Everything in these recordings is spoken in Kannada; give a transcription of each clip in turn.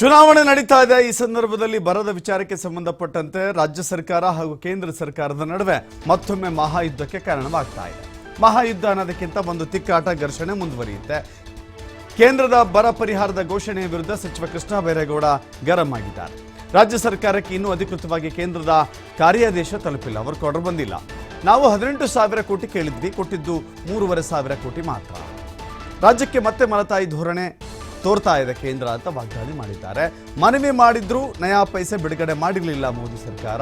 ಚುನಾವಣೆ ನಡೀತಾ ಇದೆ. ಈ ಸಂದರ್ಭದಲ್ಲಿ ಬರದ ವಿಚಾರಕ್ಕೆ ಸಂಬಂಧಪಟ್ಟಂತೆ ರಾಜ್ಯ ಸರ್ಕಾರ ಹಾಗೂ ಕೇಂದ್ರ ಸರ್ಕಾರದ ನಡುವೆ ಮತ್ತೊಮ್ಮೆ ಮಹಾಯುದ್ಧಕ್ಕೆ ಕಾರಣವಾಗ್ತಾ ಇದೆ. ಮಹಾಯುದ್ಧ ಅನ್ನೋದಕ್ಕಿಂತ ಒಂದು ತಿಕ್ಕಾಟ, ಘರ್ಷಣೆ ಮುಂದುವರಿಯುತ್ತೆ. ಕೇಂದ್ರದ ಬರ ಪರಿಹಾರದ ಘೋಷಣೆಯ ವಿರುದ್ಧ ಸಚಿವ ಕೃಷ್ಣ ಬೈರೇಗೌಡ ಗರಂ ಆಗಿದ್ದಾರೆ. ರಾಜ್ಯ ಸರ್ಕಾರಕ್ಕೆ ಇನ್ನೂ ಅಧಿಕೃತವಾಗಿ ಕೇಂದ್ರದ ಕಾರ್ಯಾದೇಶ ತಲುಪಿಲ್ಲ, ಅವರು ಕೊಡರ್ ಬಂದಿಲ್ಲ. ನಾವು 18,000 ಕೋಟಿ ಕೇಳಿದ್ವಿ, ಕೊಟ್ಟಿದ್ದು 3,500 ಕೋಟಿ ಮಾತ್ರ. ರಾಜ್ಯಕ್ಕೆ ಮತ್ತೆ ಮಲತಾಯಿ ಧೋರಣೆ ತೋರ್ತಾ ಇದೆ ಕೇಂದ್ರ ಅಂತ ವಾಗ್ದಾಳಿ ಮಾಡಿದ್ದಾರೆ. ಮನವಿ ಮಾಡಿದ್ರೂ ನಯಾ ಪೈಸೆ ಬಿಡುಗಡೆ ಮಾಡಿರಲಿಲ್ಲ ಮೋದಿ ಸರ್ಕಾರ.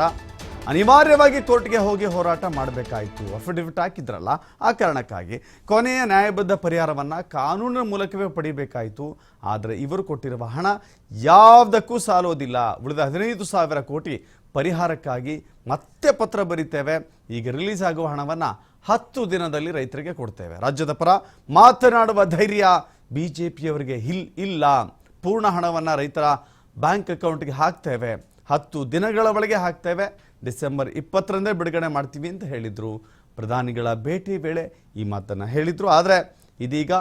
ಅನಿವಾರ್ಯವಾಗಿ ಕೋರ್ಟ್ಗೆ ಹೋಗಿ ಹೋರಾಟ ಮಾಡಬೇಕಾಯಿತು. ಅಫಿಡವಿಟ್ ಹಾಕಿದ್ರಲ್ಲ, ಆ ಕಾರಣಕ್ಕಾಗಿ ಕೊನೆಯ ನ್ಯಾಯಬದ್ಧ ಪರಿಹಾರವನ್ನು ಕಾನೂನಿನ ಮೂಲಕವೇ ಪಡಿಬೇಕಾಯಿತು. ಆದರೆ ಇವರು ಕೊಟ್ಟಿರುವ ಹಣ ಯಾವುದಕ್ಕೂ ಸಾಲೋದಿಲ್ಲ. ಉಳಿದ 15,000 ಕೋಟಿ ಪರಿಹಾರಕ್ಕಾಗಿ ಮತ್ತೆ ಪತ್ರ ಬರೀತೇವೆ. ಈಗ ರಿಲೀಸ್ ಆಗುವ ಹಣವನ್ನು 10 ದಿನದಲ್ಲಿ ರೈತರಿಗೆ ಕೊಡ್ತೇವೆ. ರಾಜ್ಯದ ಪರ ಮಾತನಾಡುವ ಧೈರ್ಯ ಬಿಜೆಪಿಯವರಿಗೆ ಇಲ್ಲ. ಪೂರ್ಣ ಹಣವನ್ನು ರೈತರ ಬ್ಯಾಂಕ್ ಅಕೌಂಟ್ಗೆ ಹಾಕ್ತೇವೆ, 10 ದಿನಗಳ ಒಳಗೆ ಹಾಕ್ತೇವೆ, ಡಿಸೆಂಬರ್ 20ರಂದೇ ಬಿಡುಗಡೆ ಮಾಡ್ತೀವಿ ಅಂತ ಹೇಳಿದರು. ಪ್ರಧಾನಿಗಳ ಭೇಟಿ ವೇಳೆ ಈ ಮಾತನ್ನು ಹೇಳಿದರು. ಆದರೆ ಇದೀಗ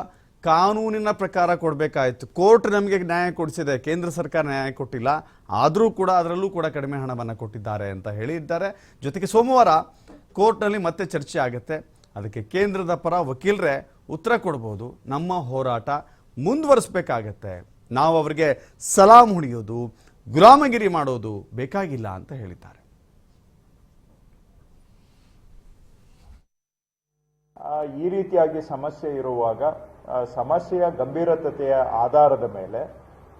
ಕಾನೂನಿನ ಪ್ರಕಾರ ಕೊಡಬೇಕಾಯಿತು. ಕೋರ್ಟ್ ನಮಗೆ ನ್ಯಾಯ ಕೊಡಿಸಿದೆ, ಕೇಂದ್ರ ಸರ್ಕಾರ ನ್ಯಾಯ ಕೊಟ್ಟಿಲ್ಲ. ಆದರೂ ಕೂಡ ಅದರಲ್ಲೂ ಕೂಡ ಕಡಿಮೆ ಹಣವನ್ನು ಕೊಟ್ಟಿದ್ದಾರೆ ಅಂತ ಹೇಳಿದ್ದಾರೆ. ಜೊತೆಗೆ ಸೋಮವಾರ ಕೋರ್ಟ್ನಲ್ಲಿ ಮತ್ತೆ ಚರ್ಚೆ ಆಗುತ್ತೆ. ಅದಕ್ಕೆ ಕೇಂದ್ರದ ಪರ ವಕೀಲರೇ ಉತ್ತರ ಕೊಡ್ಬೋದು. ನಮ್ಮ ಹೋರಾಟ ಮುಂದುವರಿಸಬೇಕಾಗತ್ತೆ, ನಾವು ಅವರಿಗೆ ಸಲಾಂ ಹೊಡೆಯೋದು, ಗುಲಾಮಗಿರಿ ಮಾಡೋದು ಬೇಕಾಗಿಲ್ಲ ಅಂತ ಹೇಳಿದ್ದಾರೆ. ಈ ರೀತಿಯಾಗಿ ಸಮಸ್ಯೆ ಇರುವಾಗ ಸಮಸ್ಯೆಯ ಗಂಭೀರತೆಯ ಆಧಾರದ ಮೇಲೆ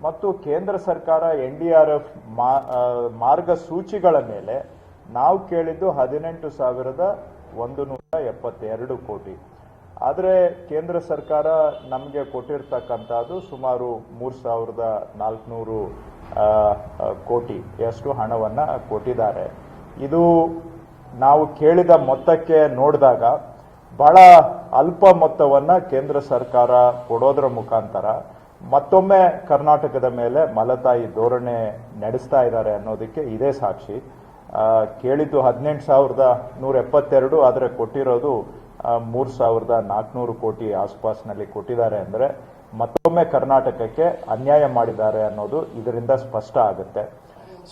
ಮತ್ತು ಕೇಂದ್ರ ಸರ್ಕಾರ NDRF ಮಾರ್ಗಸೂಚಿಗಳ ಮೇಲೆ ನಾವು ಕೇಳಿದ್ದು 18,172 ಕೋಟಿ. ಆದರೆ ಕೇಂದ್ರ ಸರ್ಕಾರ ನಮಗೆ ಕೊಟ್ಟಿರ್ತಕ್ಕಂಥದ್ದು ಸುಮಾರು 3,400 ಕೋಟಿಯಷ್ಟು ಹಣವನ್ನು ಕೊಟ್ಟಿದ್ದಾರೆ. ಇದು ನಾವು ಕೇಳಿದ ಮೊತ್ತಕ್ಕೆ ನೋಡಿದಾಗ ಬಹಳ ಅಲ್ಪ ಮೊತ್ತವನ್ನು ಕೇಂದ್ರ ಸರ್ಕಾರ ಕೊಡೋದ್ರ ಮುಖಾಂತರ ಮತ್ತೊಮ್ಮೆ ಕರ್ನಾಟಕದ ಮೇಲೆ ಮಲತಾಯಿ ಧೋರಣೆ ನಡೆಸ್ತಾ ಇದ್ದಾರೆ ಅನ್ನೋದಕ್ಕೆ ಇದೇ ಸಾಕ್ಷಿ. ಕೇಳಿದ್ದು 18,172, ಆದರೆ ಕೊಟ್ಟಿರೋದು 3,400 ಕೋಟಿ ಆಸ್ಪಾಸ್ನಲ್ಲಿ ಕೊಟ್ಟಿದ್ದಾರೆ. ಅಂದರೆ ಮತ್ತೊಮ್ಮೆ ಕರ್ನಾಟಕಕ್ಕೆ ಅನ್ಯಾಯ ಮಾಡಿದ್ದಾರೆ ಅನ್ನೋದು ಇದರಿಂದ ಸ್ಪಷ್ಟ ಆಗುತ್ತೆ.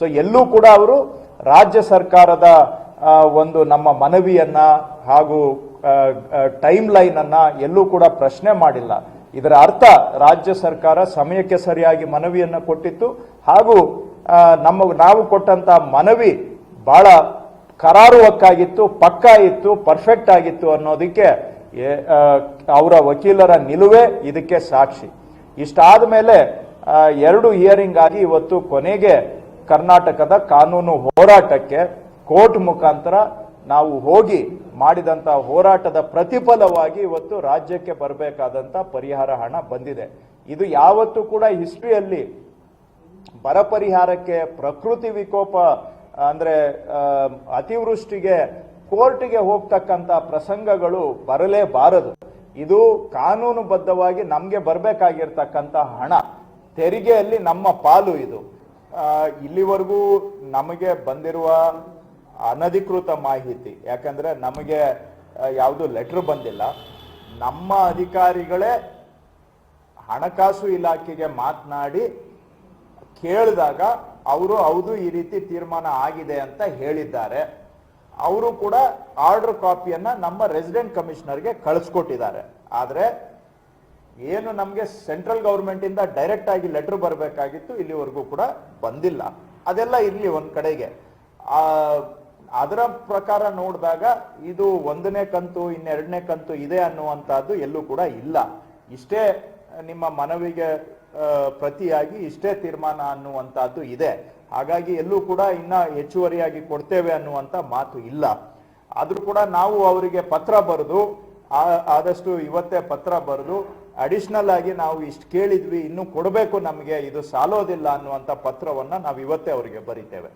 ಸೊ ಎಲ್ಲೂ ಕೂಡ ಅವರು ರಾಜ್ಯ ಸರ್ಕಾರದ ಒಂದು ನಮ್ಮ ಮನವಿಯನ್ನ ಹಾಗೂ ಟೈಮ್ ಲೈನ್ ಅನ್ನ ಎಲ್ಲೂ ಕೂಡ ಪ್ರಶ್ನೆ ಮಾಡಿಲ್ಲ. ಇದರ ಅರ್ಥ ರಾಜ್ಯ ಸರ್ಕಾರ ಸಮಯಕ್ಕೆ ಸರಿಯಾಗಿ ಮನವಿಯನ್ನ ಕೊಟ್ಟಿತ್ತು ಹಾಗೂ ನಾವು ಕೊಟ್ಟಂತ ಮನವಿ ಬಹಳ ಕರಾರುವಕ್ಕಾಗಿತ್ತು, ಪಕ್ಕಾ ಇತ್ತು, ಪರ್ಫೆಕ್ಟ್ ಆಗಿತ್ತು ಅನ್ನೋದಕ್ಕೆ ಅವರ ವಕೀಲರ ನಿಲುವೇ ಇದಕ್ಕೆ ಸಾಕ್ಷಿ. ಇಷ್ಟಾದ ಮೇಲೆ 2 ಹಿಯರಿಂಗ್ ಆಗಿ ಇವತ್ತು ಕೊನೆಗೆ ಕರ್ನಾಟಕದ ಕಾನೂನು ಹೋರಾಟಕ್ಕೆ ಕೋರ್ಟ್ ಮುಖಾಂತರ ನಾವು ಹೋಗಿ ಮಾಡಿದಂತ ಹೋರಾಟದ ಪ್ರತಿಫಲವಾಗಿ ಇವತ್ತು ರಾಜ್ಯಕ್ಕೆ ಬರಬೇಕಾದಂತ ಪರಿಹಾರ ಹಣ ಬಂದಿದೆ. ಇದು ಯಾವತ್ತೂ ಕೂಡ ಹಿಸ್ಟ್ರಿಯಲ್ಲಿ ಬರ ಪರಿಹಾರಕ್ಕೆ, ಪ್ರಕೃತಿ ವಿಕೋಪ ಅಂದ್ರೆ ಅತಿವೃಷ್ಟಿಗೆ ಕೋರ್ಟ್ಗೆ ಹೋಗ್ತಕ್ಕಂಥ ಪ್ರಸಂಗಗಳು ಬರಲೇಬಾರದು. ಇದು ಕಾನೂನುಬದ್ಧವಾಗಿ ನಮಗೆ ಬರಬೇಕಾಗಿರ್ತಕ್ಕಂಥ ಹಣ, ತೆರಿಗೆಯಲ್ಲಿ ನಮ್ಮ ಪಾಲು ಇದು. ಇಲ್ಲಿವರೆಗೂ ನಮಗೆ ಬಂದಿರುವ ಅನಧಿಕೃತ ಮಾಹಿತಿ, ಯಾಕಂದ್ರೆ ನಮಗೆ ಯಾವುದು ಲೆಟರ್ ಬಂದಿಲ್ಲ, ನಮ್ಮ ಅಧಿಕಾರಿಗಳೇ ಹಣಕಾಸು ಇಲಾಖೆಗೆ ಮಾತನಾಡಿ ಕೇಳಿದಾಗ ಅವರು ಹೌದು ಈ ರೀತಿ ತೀರ್ಮಾನ ಆಗಿದೆ ಅಂತ ಹೇಳಿದ್ದಾರೆ. ಅವರು ಕೂಡ ಆರ್ಡರ್ ಕಾಪಿಯನ್ನ ನಮ್ಮ ರೆಸಿಡೆಂಟ್ ಕಮಿಷನರ್ಗೆ ಕಳಿಸ್ಕೊಟ್ಟಿದ್ದಾರೆ. ಆದರೆ ಏನು ನಮಗೆ ಸೆಂಟ್ರಲ್ ಗವರ್ಮೆಂಟ್ ಇಂದ ಡೈರೆಕ್ಟ್ ಆಗಿ ಲೆಟರ್ ಬರಬೇಕಾಗಿತ್ತು, ಇಲ್ಲಿವರೆಗೂ ಕೂಡ ಬಂದಿಲ್ಲ. ಅದೆಲ್ಲ ಇರ್ಲಿ ಒಂದ್ ಕಡೆಗೆ. ಅದರ ಪ್ರಕಾರ ನೋಡಿದಾಗ ಇದು 1ನೇ ಕಂತು, 2ನೇ ಕಂತು ಇದೆ ಅನ್ನುವಂತಹದ್ದು ಎಲ್ಲೂ ಕೂಡ ಇಲ್ಲ. ಇಷ್ಟೇ ನಿಮ್ಮ ಮನವಿಗೆ ಪ್ರತಿಯಾಗಿ ಇಷ್ಟೇ ತೀರ್ಮಾನ ಅನ್ನುವಂತಹದ್ದು ಇದೆ. ಹಾಗಾಗಿ ಎಲ್ಲೂ ಕೂಡ ಇನ್ನ ಹೆಚ್ಚುವರಿಯಾಗಿ ಕೊಡ್ತೇವೆ ಅನ್ನುವಂತ ಮಾತು ಇಲ್ಲ. ಆದ್ರೂ ಕೂಡ ನಾವು ಅವರಿಗೆ ಪತ್ರ ಬರೆದು, ಆದಷ್ಟು ಇವತ್ತೇ ಪತ್ರ ಬರೆದು ಅಡಿಷನಲ್ ಆಗಿ ನಾವು ಇಷ್ಟು ಕೇಳಿದ್ವಿ, ಇನ್ನು ಕೊಡಬೇಕು, ನಮಗೆ ಇದು ಸಾಲೋದಿಲ್ಲ ಅನ್ನುವಂತ ಪತ್ರವನ್ನ ನಾವು ಇವತ್ತೇ ಅವರಿಗೆ ಬರೀತೇವೆ.